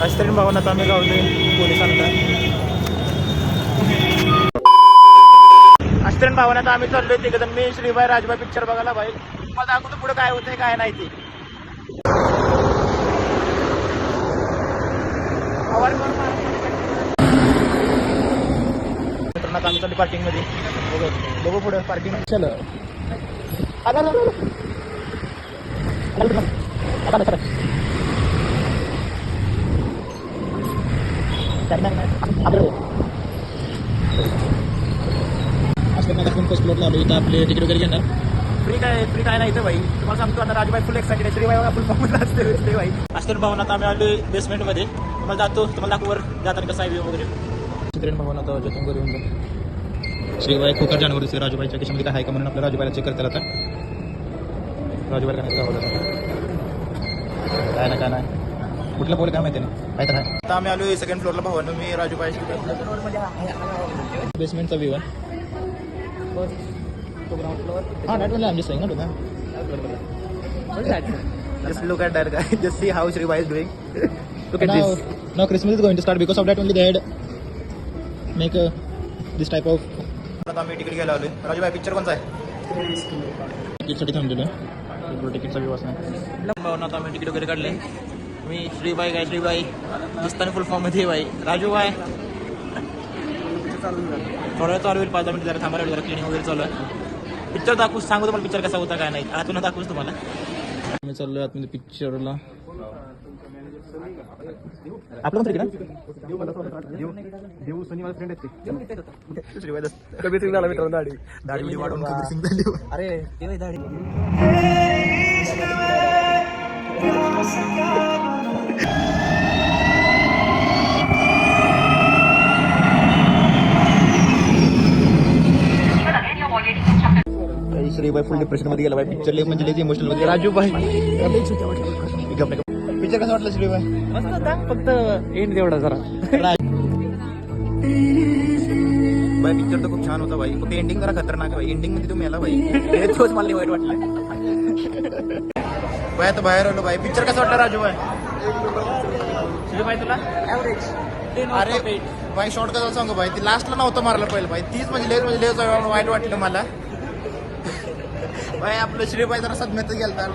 आश्चर्य भवनात आम्ही गावलोय पोलिसांना. आश्चर्य भवनात आम्ही चाललोय तिकडे मी श्रीबाई राजबाई पिक्चर बघायला भाई. मला दाखवतो पुढे काय होतंय काय नाही ते. आम्ही चालू पार्किंग मध्ये बघू पुढे पार्किंग. चल फर्स्ट फ्लोअरला आलो. इथं आपले तिकीट वगैरे घेणार. फ्री काय नाही इथं भाई. तुम्हाला सांगतो आता राजबाई फुल एक्साइटेड आहे. श्रीबाई फुल फॉर्मला असते श्रीबाई. आश्चर्य भवनात आम्ही आलो बेसमेंटमध्ये. तुम्हाला जातो तुम्हाला दाखवर जाताना कसं आहे वगैरे. चित्रण भवनात जतून येऊन जातो. श्रीबाई खोकर जानवर राजूबाईच्या केशामध्ये काय आहे का म्हणून आपल्या राजूबाईला चेक करता आता. राजूबाईला काय नाही काय नाही कुठलं बोल काय माहिती नाही काय तर आहे. आता आम्ही आलो सेकंड फ्लोअरला भवन. मी राजूबाई बेसमेंटचा व्ह्यू आहे. हां that only I am just saying ना. Just look at that guy. Just see how Shribai is doing. Look at this. Now Christmas is going to start because of that only they had make this type of. आता आम्ही ticket घ्यायला आलोय. Rajubai picture कोणता आहे? तिकीटसाठी थांबलेलो आहे. तिकीटचा व्यवस्था नाही. आता आम्ही तिकीट वगैरे काढले. मी श्रीबाई काय श्रीबाई दिसताना फुल फॉर्म मध्ये बाई. राजूबाई थोडं चालू होईल 5-10 मिनिट जरा थांबायला जरा क्लिनिंग वगैरे चालू आहे. पिक्चर दाखवू सांगू तुम्हाला पिक्चर कसा होता काय नाही आतून दाखवूच तुम्हाला. मी चाललोय आतमध्ये पिक्चरला. आपलं कोणतं ना देऊ सनी माझा फ्रेंड आहे. कबीर सिंग झाला मित्रांनो. दाढी वाढवून कबीर सिंग झाली. अरे ते दाढी श्रीबाई फुल डिप्रेशन मध्ये गेला. पिक्चर म्हणजे इमोशनल मध्ये. राजूबाई पिक्चर कसं वाटलं श्रीबाई? मस्त होता फक्त एंड तेवढा जरा. बाई पिक्चर तर खूप छान होता भाई. फक्त एंडिंग जरा खतरनाक आहे भाई. एंडिंग मध्ये तुम्ही याला भाई तोच मला वाईट वाटलं. बाय आता बाहेर आलो भाई. पिक्चर कसं वाटलं राजूबाई? श्रीबाई तुला ॲव्हरेज. अरे भाई शॉर्ट कसं सांगू भाई. ती लास्टला नव्हतं मारलं पहिलं भाई. तीच म्हणजे लेज वाईट वाटलं मला भाई. आपलं श्रीबाई जरा सदम्यात गेलता.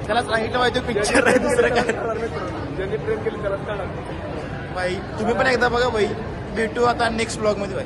त्याला सांगितलं भाई तो पिक्चर आहे दुसरं काय भाई. तुम्ही पण एकदा बघा भाई. भेटू आता नेक्स्ट ब्लॉग मध्ये भाई.